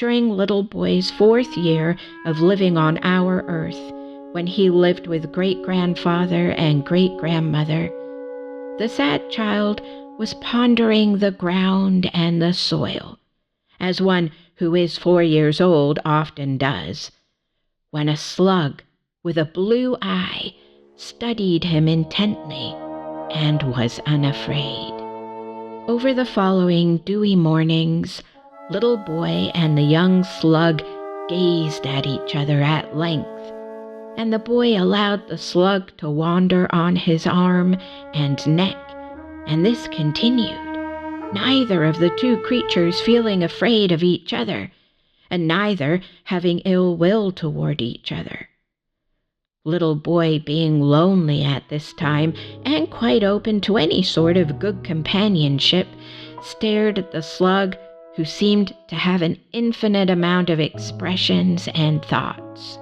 during little boy's 4th year of living on our earth, when he lived with great-grandfather and great-grandmother. The sad child was pondering the ground and the soil, as one who is 4 years old often does, when a slug with a blue eye studied him intently and was unafraid. Over the following dewy mornings, little boy and the young slug gazed at each other at length, and the boy allowed the slug to wander on his arm and neck, and this continued, neither of the two creatures feeling afraid of each other, and neither having ill will toward each other. Little boy, being lonely at this time and quite open to any sort of good companionship, stared at the slug, who seemed to have an infinite amount of expressions and thoughts.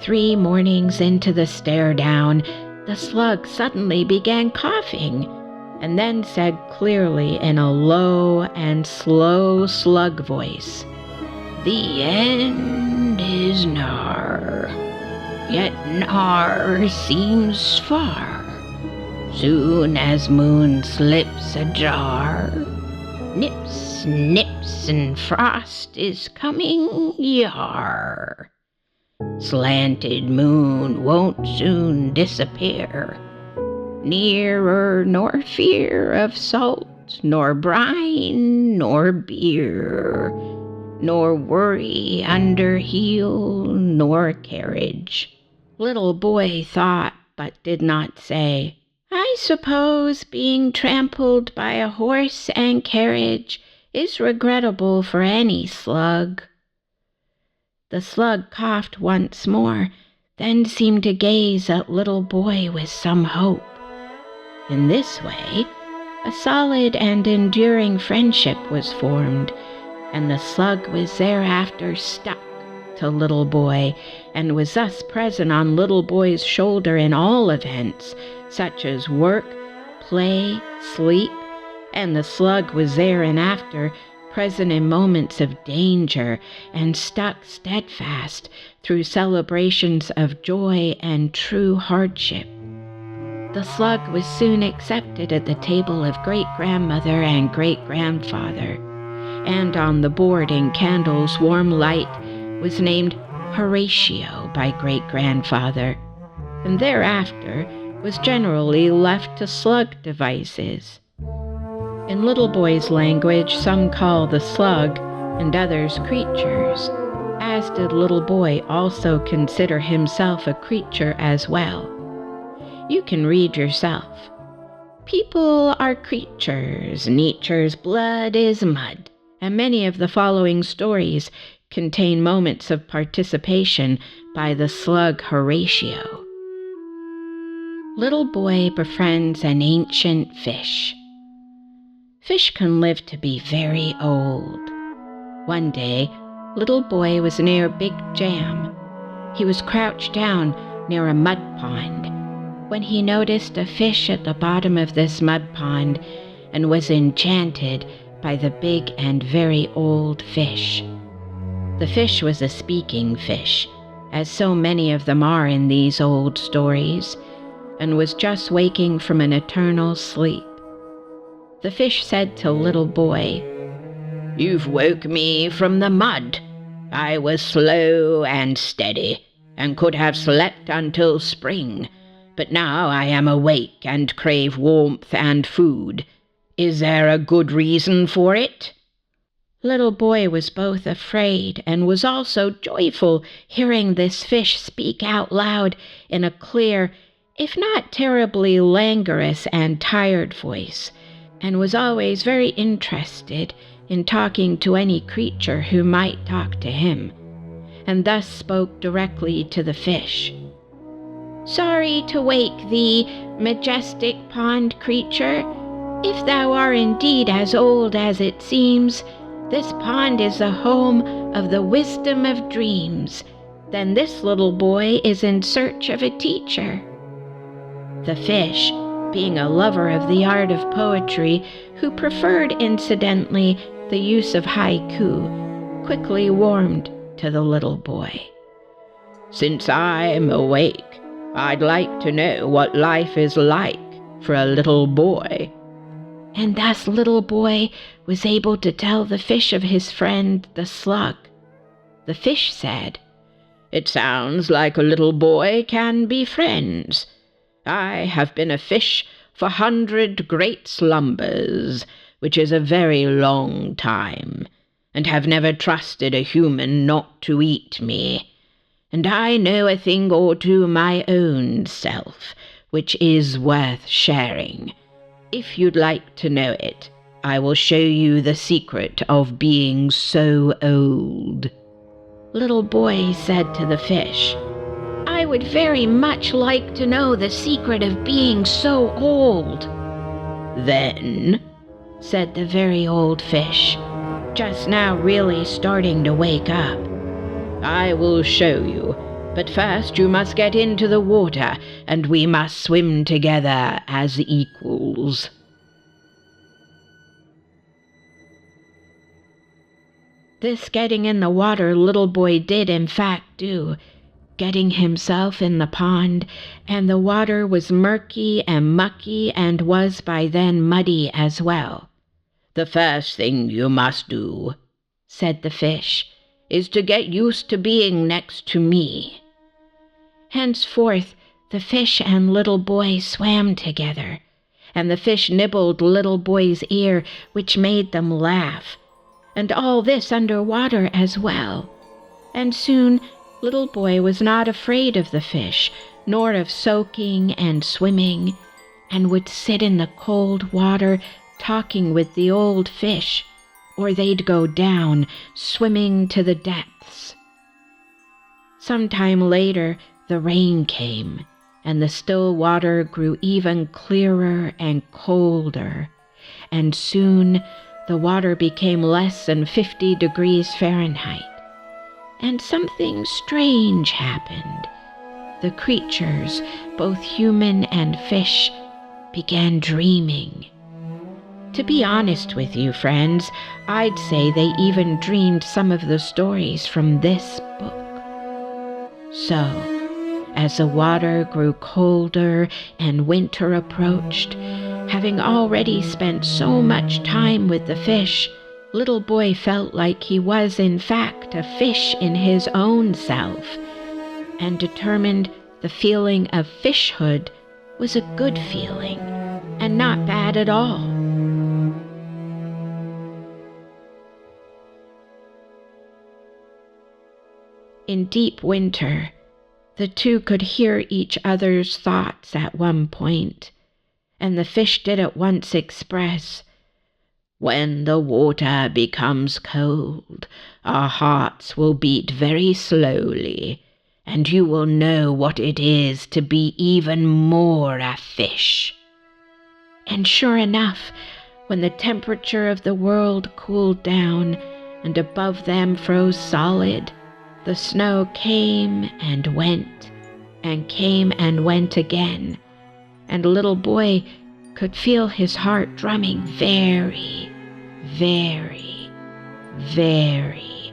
Three mornings into the stare-down, the slug suddenly began coughing, and then said clearly in a low and slow slug voice, "The end is nar, yet nar seems far. Soon as moon slips ajar, nips, nips, and frost is coming, yar. Slanted moon won't soon disappear, nearer nor fear of salt, nor brine, nor beer, nor worry under heel, nor carriage." Little boy thought, but did not say, "I suppose being trampled by a horse and carriage is regrettable for any slug." The slug coughed once more, then seemed to gaze at little boy with some hope. In this way, a solid and enduring friendship was formed, and the slug was thereafter stuck to little boy, and was thus present on little boy's shoulder in all events, such as work, play, sleep, and the slug was thereafter present in moments of danger, and stuck steadfast through celebrations of joy and true hardship. The slug was soon accepted at the table of great-grandmother and great-grandfather, and on the board in candles' warm light was named Horatio by great-grandfather, and thereafter was generally left to slug devices. In little boy's language, some call the slug and others creatures, as did little boy also consider himself a creature as well. You can read yourself. People are creatures, nature's blood is mud, and many of the following stories contain moments of participation by the slug Horatio. Little boy befriends an ancient fish. Fish can live to be very old. One day, little boy was near Big Jam. He was crouched down near a mud pond when he noticed a fish at the bottom of this mud pond and was enchanted by the big and very old fish. The fish was a speaking fish, as so many of them are in these old stories, and was just waking from an eternal sleep. The fish said to little boy, "You've woke me from the mud. I was slow and steady, and could have slept until spring, but now I am awake and crave warmth and food. Is there a good reason for it?" Little boy was both afraid and was also joyful, hearing this fish speak out loud in a clear, if not terribly languorous and tired voice, and was always very interested in talking to any creature who might talk to him, and thus spoke directly to the fish. "Sorry to wake thee, majestic pond creature. If thou art indeed as old as it seems, this pond is the home of the wisdom of dreams. Then this little boy is in search of a teacher." The fish, being a lover of the art of poetry who preferred, incidentally, the use of haiku, quickly warmed to the little boy. "Since I'm awake, I'd like to know what life is like for a little boy." And thus little boy was able to tell the fish of his friend, the slug. The fish said, "It sounds like a little boy can be friends. I have been a fish for 100 great slumbers, which is a very long time, and have never trusted a human not to eat me. And I know a thing or two my own self, which is worth sharing. If you'd like to know it, I will show you the secret of being so old." Little boy said to the fish, "I would very much like to know the secret of being so old." "Then," said the very old fish, just now really starting to wake up, "I will show you, but first you must get into the water, and we must swim together as equals." This getting in the water little boy did in fact do, getting himself in the pond, and the water was murky and mucky and was by then muddy as well. "The first thing you must do," said the fish, "is to get used to being next to me." Henceforth the fish and little boy swam together, and the fish nibbled little boy's ear, which made them laugh, and all this under water as well. And soon little boy was not afraid of the fish, nor of soaking and swimming, and would sit in the cold water talking with the old fish, or they'd go down, swimming to the depths. Sometime later the rain came, and the still water grew even clearer and colder, and soon the water became less than 50 degrees Fahrenheit. And something strange happened. The creatures, both human and fish, began dreaming. To be honest with you, friends, I'd say they even dreamed some of the stories from this book. So, as the water grew colder and winter approached, having already spent so much time with the fish, little boy felt like he was in fact a fish in his own self, and determined the feeling of fishhood was a good feeling, and not bad at all. In deep winter, the two could hear each other's thoughts at one point, and the fish did at once express, "When the water becomes cold, our hearts will beat very slowly, and you will know what it is to be even more a fish." And sure enough, when the temperature of the world cooled down, and above them froze solid, the snow came and went again, and little boy could feel his heart drumming very, very, very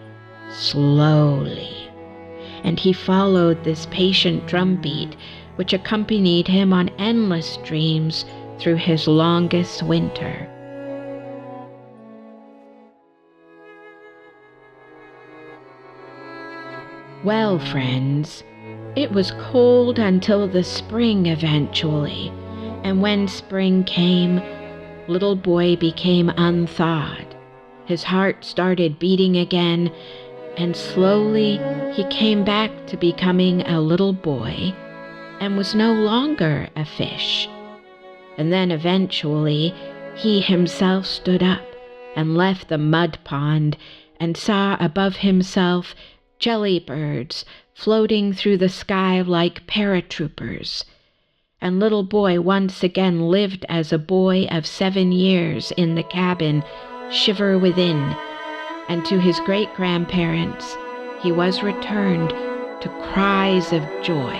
slowly. And he followed this patient drumbeat, which accompanied him on endless dreams through his longest winter. Well, friends, it was cold until the spring eventually, and when spring came, little boy became unthawed. His heart started beating again, and slowly he came back to becoming a little boy and was no longer a fish. And then eventually he himself stood up and left the mud pond and saw above himself jelly birds floating through the sky like paratroopers. And little boy once again lived as a boy of 7 years in the cabin, shiver within, and to his great-grandparents he was returned to cries of joy.